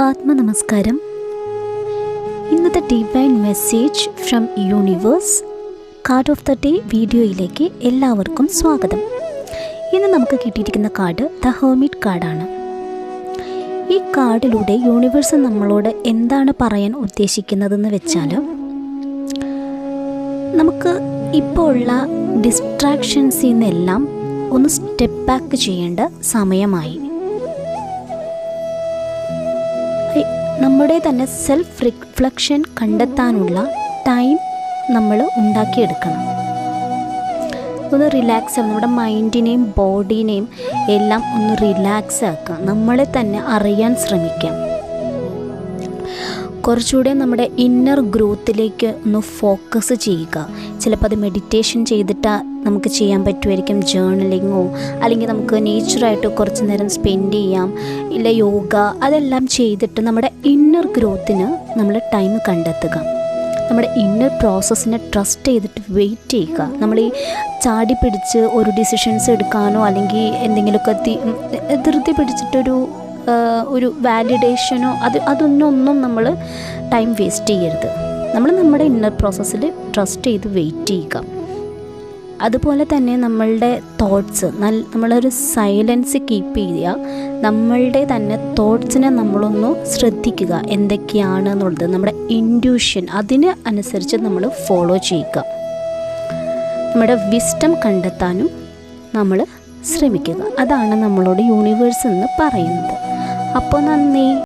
ആത്മനമസ്കാരം. ഇന്നത്തെ divine message from universe card of the day വീഡിയോയിലേക്ക് എല്ലാവർക്കും സ്വാഗതം. ഇന്ന് നമുക്ക് കിട്ടിയിരിക്കുന്ന കാർഡ് ദ ഹെർമിറ്റ് കാർഡാണ്. ഈ കാർഡിലൂടെ യൂണിവേഴ്സ് നമ്മളോട് എന്താണ് പറയാൻ ഉദ്ദേശിക്കുന്നതെന്ന് വെച്ചാൽ, നമുക്ക് ഇപ്പോൾ ഉള്ള ഡിസ്ട്രാക്ഷൻസിൽ നിന്നെല്ലാം ഒന്ന് സ്റ്റെപ്പ് ബാക്ക് ചെയ്യേണ്ട സമയമായി. നമ്മുടെ തന്നെ സെൽഫ് റിഫ്ലക്ഷൻ കണ്ടെത്താനുള്ള ടൈം നമ്മൾ ഉണ്ടാക്കിയെടുക്കണം. ഒന്ന് റിലാക്സ് ആക്കുക, നമ്മുടെ മൈൻഡിനെയും ബോഡീനെയും എല്ലാം ഒന്ന് റിലാക്സ് ആക്കുക, നമ്മളെ തന്നെ അറിയാൻ ശ്രമിക്കാം. കുറച്ചുകൂടെ നമ്മുടെ ഇന്നർ ഗ്രോത്തിലേക്ക് ഒന്ന് ഫോക്കസ് ചെയ്യുക. ചിലപ്പോൾ അത് മെഡിറ്റേഷൻ ചെയ്തിട്ട് നമുക്ക് ചെയ്യാൻ പറ്റുമായിരിക്കും, ജേർണലിങ്ങോ അല്ലെങ്കിൽ നമുക്ക് നേച്ചറായിട്ട് കുറച്ച് നേരം സ്പെൻഡ് ചെയ്യാം, ഇല്ല യോഗ, അതെല്ലാം ചെയ്തിട്ട് നമ്മുടെ ഇന്നർ ഗ്രോത്തിന് നമ്മൾ ടൈം കണ്ടെത്തുക. നമ്മുടെ ഇന്നർ പ്രോസസ്സിനെ ട്രസ്റ്റ് ചെയ്തിട്ട് വെയിറ്റ് ചെയ്യുക. നമ്മൾ ഈ ചാടി പിടിച്ച് ഒരു ഡിസിഷൻസ് എടുക്കാനോ അല്ലെങ്കിൽ എന്തെങ്കിലുമൊക്കെ ധൃതി പിടിച്ചിട്ടൊരു വാലിഡേഷനോ അതൊന്നും നമ്മൾ ടൈം വേസ്റ്റ് ചെയ്യരുത്. നമ്മൾ നമ്മുടെ ഇന്നർ പ്രോസസ്സിൽ ട്രസ്റ്റ് ചെയ്ത് വെയിറ്റ് ചെയ്യുക. അതുപോലെ തന്നെ നമ്മളുടെ തോട്ട്സ് നമ്മളൊരു സൈലൻസ് കീപ്പ് ചെയ്യുക. നമ്മളുടെ തന്നെ തോട്ട്സിനെ നമ്മളൊന്ന് ശ്രദ്ധിക്കുക, എന്തൊക്കെയാണെന്നുള്ളത് നമ്മുടെ ഇൻറ്റ്യൂഷൻ അതിന് അനുസരിച്ച് നമ്മൾ ഫോളോ ചെയ്യുക. നമ്മുടെ വിസ്ഡം കണ്ടെത്താനും നമ്മൾ ശ്രമിക്കുക. അതാണ് നമ്മളോട് യൂണിവേഴ്സ് എന്ന് പറയുന്നത്. അപ്പോൾ നന്ദി.